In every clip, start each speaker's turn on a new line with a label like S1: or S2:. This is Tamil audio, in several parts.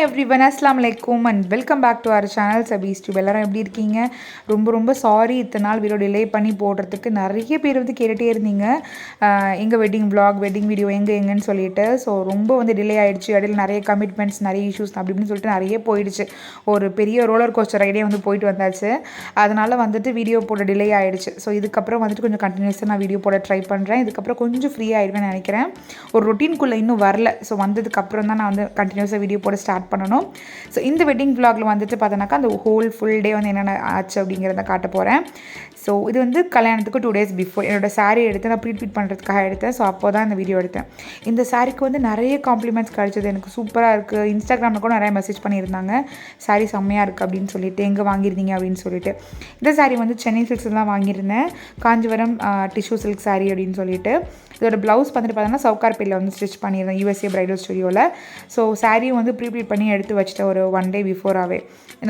S1: ஹாய் எவ்ரிவன், அஸ்ஸலாமு அலைக்கும் and welcome back to our channel சபீஸ் டியூப். எல்லாரும் எப்படி இருக்கீங்க? ரொம்ப சாரி இத்தனை நாள் வீடியோ டிலே பண்ணி போடுறதுக்கு. நிறைய பேர் வந்து கேட்டுகிட்டே இருந்தீங்க எங்கள் வெட்டிங் vlog வெட்டிங் வீடியோ எங்கேன்னு சொல்லிட்டு. ஸோ ரொம்ப வந்து டிலே ஆகிடுச்சு. இடையில நிறைய கமிட்மெண்ட்ஸ், நிறைய இஷ்யூஸ் அப்படி இப்படின்னு சொல்லிட்டு நிறைய போயிடுச்சு. ஒரு பெரிய ரோலர் கோஸ்டர் ரைடே வந்து போயிட்டு வந்தாச்சு. அதனால் வந்துட்டு வீடியோ போட டிலே ஆகிடுச்சு. ஸோ இதுக்கப்புறம் வந்துட்டு கொஞ்சம் கண்டினியூஸாக நான் வீடியோ போட ட்ரை பண்ணுறேன். இதுக்கப்புறம் கொஞ்சம் ஃப்ரீ ஆகிடுவேன்னு நினைக்கிறேன். ஒரு ரொட்டீன்குள்ளே இன்னும் வரல. ஸோ வந்ததுக்கப்புறம் தான் நான் வந்து கண்டினியூஸாக வீடியோ போட ஸ்டார்ட் பண்ணணும். ஸோ இந்த வெட்டிங் vlogல வந்துட்டு பார்த்தோன்னாக்கா அந்த ஃபுல் டே வந்து என்னென்ன ஆச்சு அப்படிங்கிறத காட்ட போகிறேன். ஸோ இது வந்து கல்யாணத்துக்கு 2 days பிஃபோர் என்னோடய சாரீ எடுத்து நான் ப்ரீட் பண்ணுறதுக்காக எடுத்தேன். ஸோ அப்போ தான் இந்த வீடியோ எடுத்தேன். இந்த சாரீக்கு வந்து நிறைய காம்ப்ளிமெண்ட்ஸ் கிடச்சிது. எனக்கு சூப்பராக இருக்குது. இன்ஸ்டாகிராமில் கூட நிறைய மெசேஜ் பண்ணியிருந்தாங்க, சாரீ செம்மையாக இருக்குது அப்படின்னு சொல்லிட்டு, எங்கே வாங்கியிருந்தீங்க அப்படின்னு சொல்லிட்டு. இந்த சாரீ வந்து சென்னை சில்க்ஸ் தான் வாங்கியிருந்தேன். காஞ்சிபுரம் டிஷ்யூ சில்க் சாரீ அப்படின்னு சொல்லிட்டு. இதோட ப்ளவுஸ் வந்துட்டு பார்த்தோன்னா சவுகார்பேட்டில் வந்து ஸ்டிச் பண்ணியிருந்தேன், USA பிரைடல் ஸ்டுடியோவில். ஸோ சாரியும் வந்து ப்ரீட் பண்ணி எடுத்து வச்சுட்டேன் ஒரு 1 day பிஃபோராகவே.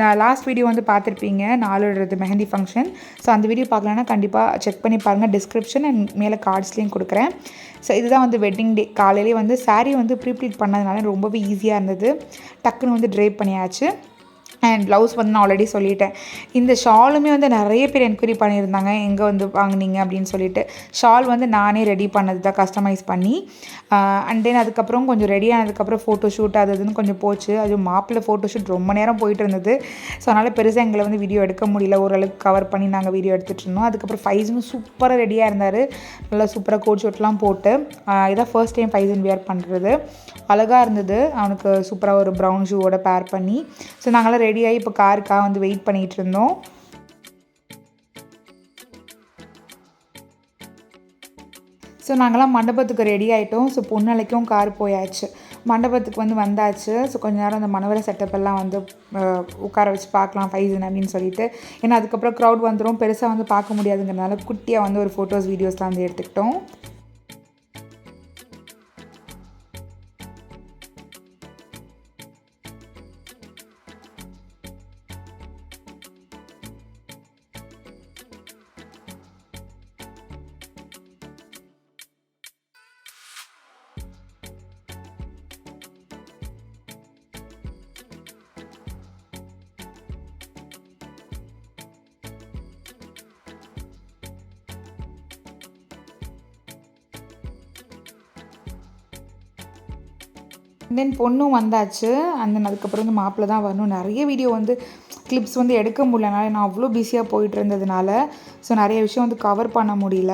S1: நான் லாஸ்ட் வீடியோ வந்து பார்த்துருப்பீங்க, நாளோடது மெஹந்தி ஃபங்க்ஷன். ஸோ அந்த வீடியோ பார்க்கலன்னா கண்டிப்பாக செக் பண்ணி பாருங்கள். டிஸ்கிரிப்ஷன் அண்ட் மேலே கார்ட்ஸ்லேயும் கொடுக்குறேன். ஸோ இதுதான் வந்து வெட்டிங் டே. காலையிலே வந்து சாரீ வந்து ப்ரீட் பண்ணதுனால ரொம்பவே ஈஸியாக இருந்தது. டக்குன்னு வந்து ட்ரேப் பண்ணியாச்சு. அண்ட் ப்ளவுஸ் வந்து நான் ஆல்ரெடி சொல்லிட்டேன். இந்த ஷாலுமே வந்து நிறைய பேர் என்கொயரி பண்ணியிருந்தாங்க, எங்கே வந்து வாங்கினீங்க அப்படின்னு சொல்லிட்டு. ஷால் வந்து நானே ரெடி பண்ணது தான், கஸ்டமைஸ் பண்ணி. அண்ட் தென் அதுக்கப்புறம் கொஞ்சம் ரெடி ஆனதுக்கப்புறம் ஃபோட்டோ ஷூட் அது இதுன்னு கொஞ்சம் போச்சு. அதுவும் மாப்பிள்ளை ஃபோட்டோ ஷூட் ரொம்ப நேரம் போயிட்டு இருந்தது. ஸோ அதனால் பெருசாக எங்களை வந்து வீடியோ எடுக்க முடியல. ஓரளவுக்கு கவர் பண்ணி நாங்கள் வீடியோ எடுத்துகிட்டு இருந்தோம். அதுக்கப்புறம் ஃபைஸும் சூப்பராக ரெடியாக இருந்தார். நல்லா சூப்பராக கோட் ஷூட்லாம் போட்டு. இதான் ஃபர்ஸ்ட் டைம் ஃபைஸன் வியர் பண்ணுறது. அழகாக இருந்தது. அவனுக்கு சூப்பராக ஒரு ப்ரௌன் ஷூவோட பேர் பண்ணி. ஸோ நாங்களாம் ரெடியாகி இப்போ காருக்காக வந்து வெயிட் பண்ணிகிட்டு இருந்தோம். ஸோ நாங்களாம் மண்டபத்துக்கு ரெடி ஆகிட்டோம். ஸோ பொண்ணலைக்கும் கார் போயாச்சு. மண்டபத்துக்கு வந்து வந்தாச்சு. ஸோ கொஞ்ச நேரம் அந்த மணவரை செட்டப் எல்லாம் வந்து உட்கார வச்சு பார்க்கலாம் ஃபைசன் அப்படின்னு சொல்லிட்டு. ஏன்னா அதுக்கப்புறம் க்ரௌட் வந்துடும், பெருசாக வந்து பார்க்க முடியாதுங்கிறதுனால குட்டியாக வந்து ஒரு ஃபோட்டோஸ் வீடியோஸ்லாம் வந்து எடுத்துக்கிட்டோம். தென் பொண்ணும் வந்தாச்சு. அண்ட் தென் அதுக்கப்புறம் வந்து மாப்பிள்ளை தான் வரணும். நிறைய வீடியோ வந்து கிளிப்ஸ் வந்து எடுக்க முடியலனால, நான் அவ்வளோ பிஸியாக போயிட்டு இருந்ததுனால ஸோ நிறைய விஷயம் வந்து கவர் பண்ண முடியல.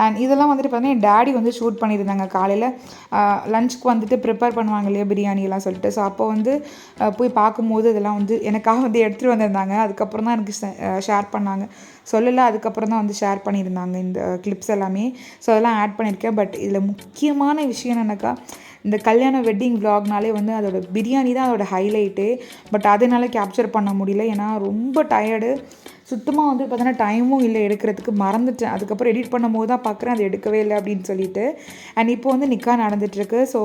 S1: அண்ட் இதெல்லாம் வந்துட்டு பார்த்தீங்கன்னா என் டேடி வந்து ஷூட் பண்ணியிருந்தாங்க. காலையில் லஞ்சுக்கு வந்துட்டு ப்ரிப்பேர் பண்ணுவாங்க இல்லையா, பிரியாணியெல்லாம் சொல்லிட்டு. ஸோ அப்போ வந்து போய் பார்க்கும்போது இதெல்லாம் வந்து எனக்காக வந்து எடுத்துகிட்டு வந்திருந்தாங்க. அதுக்கப்புறம் தான் எனக்கு ஷேர் பண்ணாங்க. சொல்லலை, அதுக்கப்புறம் தான் வந்து ஷேர் பண்ணியிருந்தாங்க இந்த கிளிப்ஸ் எல்லாமே. ஸோ அதெல்லாம் ஆட் பண்ணியிருக்கேன். பட் இதில் முக்கியமான விஷயம் என்னென்னாக்கா, இந்த கல்யாண வெட்டிங் vlogனாலே வந்து அதோட பிரியாணி தான் அதோட ஹைலைட்டு. பட் அதனால கேப்சர் பண்ண முடியல. ஏன்னா ரொம்ப டயர்டு. சுத்தமாக வந்து பார்த்தோன்னா டைமும் இல்லை, எடுக்கிறதுக்கு மறந்துட்டேன். அதுக்கப்புறம் எடிட் பண்ணும்போது தான் பார்க்குறேன் அது எடுக்கவே இல்லை அப்படின்னு சொல்லிட்டு. அண்ட் இப்போ வந்து நிக்கா நடந்துகிட்ருக்கு. ஸோ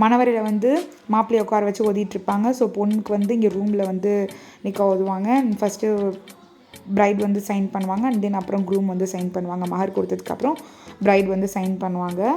S1: மணவரையில் வந்து மாப்பிள்ளையை உட்கார வச்சு ஓதிட்டுருப்பாங்க. ஸோ பொண்ணுக்கு வந்து இங்கே ரூமில் வந்து நிக்கா ஓதுவாங்க. அண்ட் ஃபஸ்ட்டு பிரைட் வந்து சைன் பண்ணுவாங்க. அண்ட் தென் அப்புறம் க்ரூம் வந்து சைன் பண்ணுவாங்க. மஹர் கொடுத்ததுக்கப்புறம் பிரைட் வந்து சைன் பண்ணுவாங்க.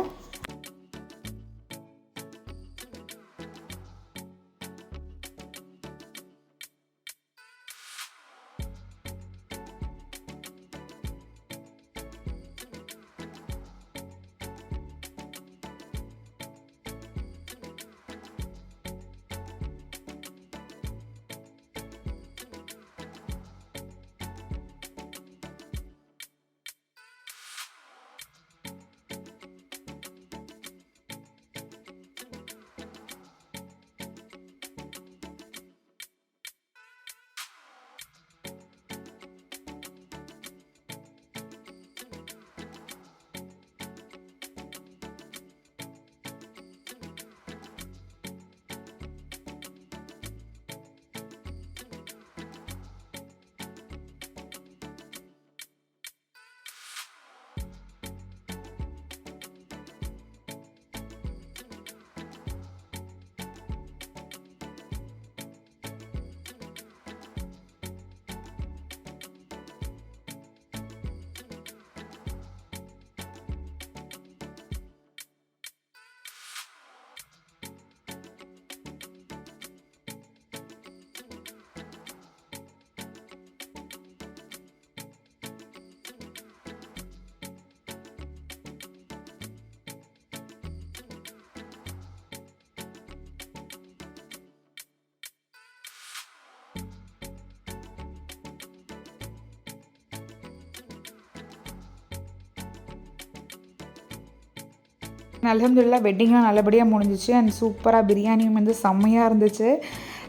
S1: அல்ஹம்துலில்லாஹ் வெட்டிங்லாம் நல்லபடியாக முடிஞ்சிச்சு. அண்ட் சூப்பராக பிரியாணியும் வந்து செம்மையாக இருந்துச்சு.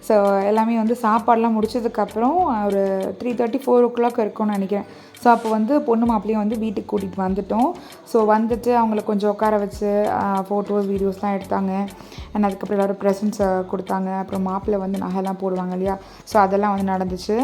S1: ஸோ எல்லாமே வந்து சாப்பாடெலாம் முடிச்சதுக்கப்புறம் ஒரு 3:30 4:00 இருக்கும்னு நினைக்கிறேன். ஸோ அப்போ வந்து பொண்ணு மாப்பிள்ளையும் வந்து வீட்டுக்கு கூட்டிகிட்டு வந்துட்டோம். ஸோ வந்துட்டு அவங்கள கொஞ்சம் உட்கார வச்சு ஃபோட்டோஸ் வீடியோஸ்லாம் எடுத்தாங்க. அண்ட் அதுக்கப்புறம் எல்லோரும் ப்ரெசன்ட்ஸை கொடுத்தாங்க. அப்புறம் மாப்பிள்ளை வந்து நகைலாம் போடுவாங்க இல்லையா, ஸோ அதெல்லாம் வந்து நடந்துச்சு.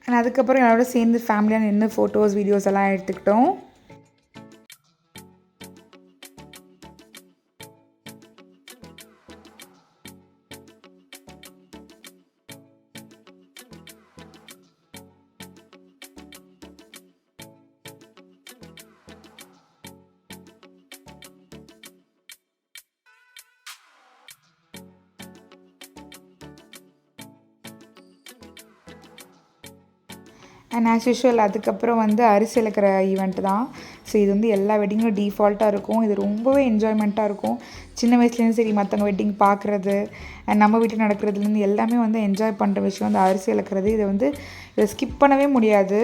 S1: அண்ட் அதுக்கப்புறம் எல்லோரும் சேர்ந்து ஃபேமிலியாக நின்று ஃபோட்டோஸ் வீடியோஸ் எல்லாம் எடுத்துக்கிட்டோம். அண்ட் ஆஸ் யூஷுவல் அதுக்கப்புறம் வந்து அரிசி இழக்கிற ஈவெண்ட் தான். ஸோ இது வந்து எல்லா வெட்டிங்கும் டிஃபால்ட்டாக இருக்கும். இது ரொம்பவே என்ஜாய்மெண்ட்டாக இருக்கும். சின்ன வயசுலேருந்து சரி மற்றவங்க வெட்டிங் பார்க்குறது அண்ட் நம்ம வீட்டில் நடக்கிறதுலேருந்து எல்லாமே வந்து என்ஜாய் பண்ணுற விஷயம் வந்து அரிசி இழக்கிறது. இதை ஸ்கிப் பண்ணவே முடியாது.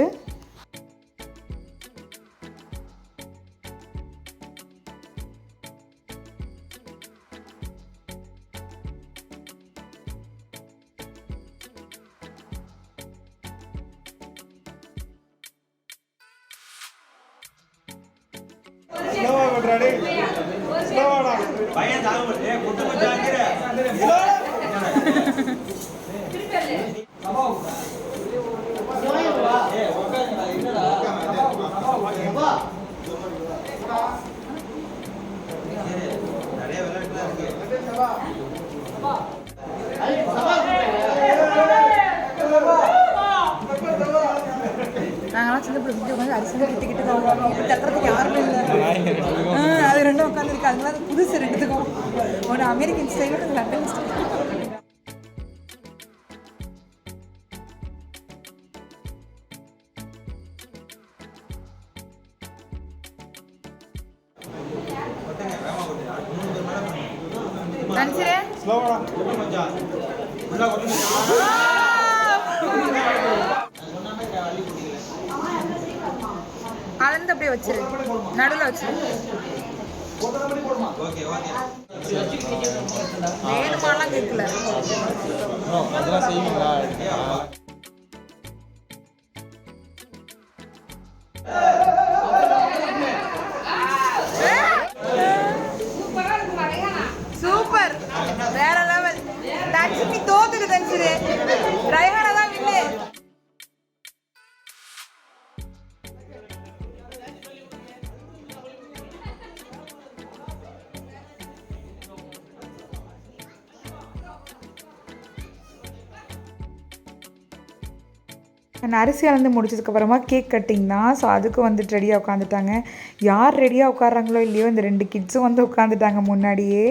S1: நாங்களாம் சின்ன பிள்ளை வந்து அரிசி எடுத்துக்கிட்டு தட்டுறதுக்கு யாருமே இல்லை. அது ரெண்டும் உட்காந்துருக்கு. அதனால புதுசு ரெண்டுத்துக்கும் ஒன்று அமெரிக்கன் ஸ்டைலும் ஒன்று லண்டன் ஸ்டைல். அளந்து அப்படியே வச்சிரு, நடுவில் வச்சிரு. வேணுமாலாம் கேட்கல. சூப்பர், வேற லெவல். தன்சினி தோத்துக்கு தன்சிரு, ரைஹானா தான் வின்னு. அரிசி அளந்து முடிச்சதுக்கப்புறமா கேக் கட்டிங் தான். ஸோ அதுக்கு வந்துட்டு ரெடியாக உட்காந்துட்டாங்க. யார் ரெடியாக உட்காராங்களோ இல்லையோ இந்த 2 கிட்ஸும் வந்து உட்காந்துட்டாங்க முன்னாடியே.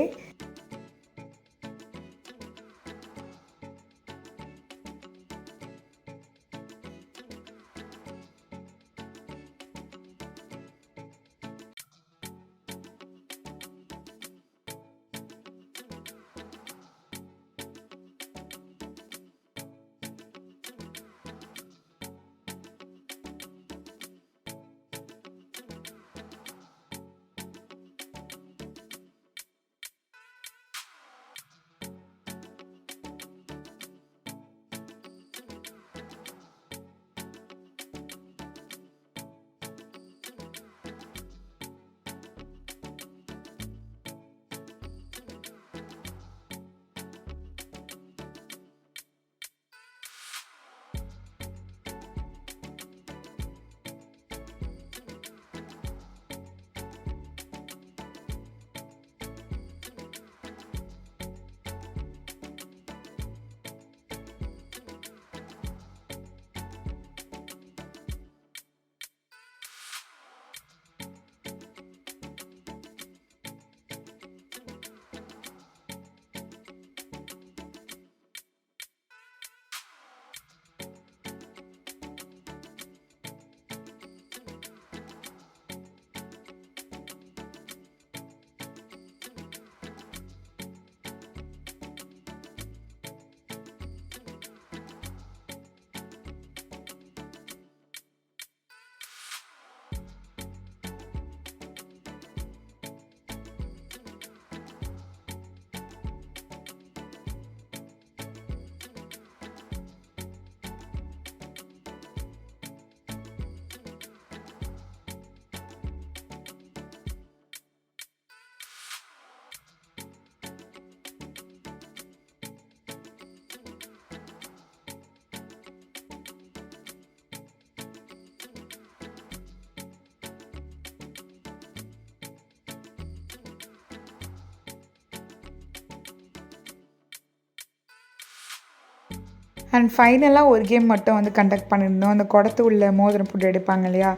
S1: அண்ட் ஃபைனலாக ஒரு கேம் மட்டும் வந்து கண்டக்ட் பண்ணியிருந்தோம். அந்த குடத்து உள்ள மோதிரம் போட்டு எடுப்பாங்க இல்லையா,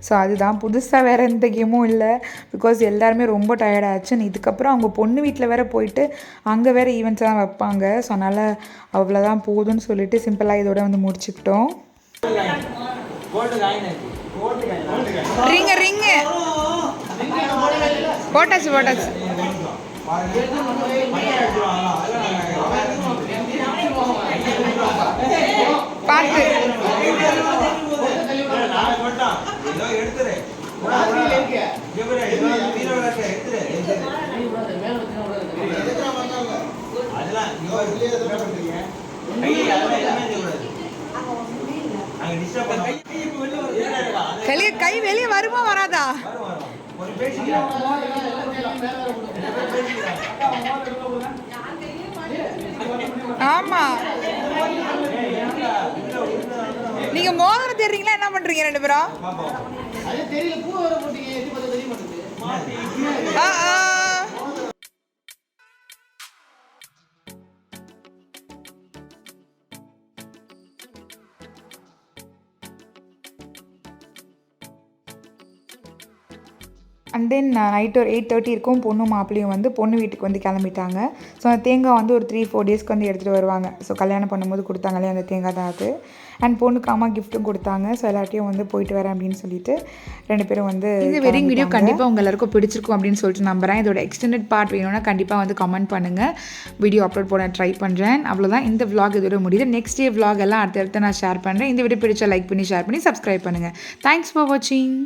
S1: ஸோ அதுதான். புதுசாக வேறு எந்த கேமும் இல்லை, பிகாஸ் எல்லாருமே ரொம்ப டயர்டாகிடுச்சு. இதுக்கப்புறம் அவங்க பொண்ணு வீட்டில் வேறு போயிட்டு அங்கே வேறு ஈவெண்ட்ஸ் தான் வைப்பாங்க. ஸோ அதனால் அவ்வளோதான் போதும்னு சொல்லிட்டு சிம்பிளாக இதோட வந்து முடிச்சுக்கிட்டோம். ரிங்கு ரிங்கு போட்டாச்சு போட்டாச்சு. பார்த்து கை வெளியே வருமா வராதா? ஆமா, நீங்க மோதிரம் தேடுறீங்களா என்ன பண்றீங்க ரெண்டு பேரும்? அண்ட் தென் நைட்டு ஒரு 8:30 இருக்கும். பொண்ணும் மாப்பிள்ளையும் வந்து பொண்ணு வீட்டுக்கு வந்து கிளம்பிட்டாங்க. ஸோ அந்த தேங்காய் வந்து ஒரு 3-4 டேஸ்க்கு வந்து எடுத்துகிட்டு வருவாங்க. ஸோ கல்யாணம் பண்ணும்போது கொடுத்தாங்களே அந்த தேங்காய் தான் அது. அண்ட் பொண்ணுக்கு அம்மா கிஃப்ட்டும் கொடுத்தாங்க. ஸோ எல்லாத்தையும் வந்து போயிட்டு வரேன் அப்படின்னு சொல்லிட்டு 2 பேரும் வந்து இந்த வெட்டிங் வீடியோ கண்டிப்பாக உங்கள் எல்லாருக்கும் பிடிச்சிருக்கும் அப்படின்னு சொல்லிட்டு நம்புகிறேன். இதோட எக்ஸ்டெண்டட் பார்ட் வேணும்னா கண்டிப்பாக வந்து கமெண்ட் பண்ணுங்கள். வீடியோ அப்லோட் பண்ண ட்ரை பண்ணுறேன். அவ்வளோதான், இந்த vlog இதோட முடியுது. நெக்ஸ்ட் டே vlog எல்லாம் அடுத்தடுத்து நான் ஷேர் பண்ணுறேன். இந்த வீடியோ பிடிச்சா லைக் பண்ணி ஷேர் பண்ணி சப்ஸ்கிரைப் பண்ணுங்கள். தேங்க்ஸ் ஃபார் வாட்சிங்.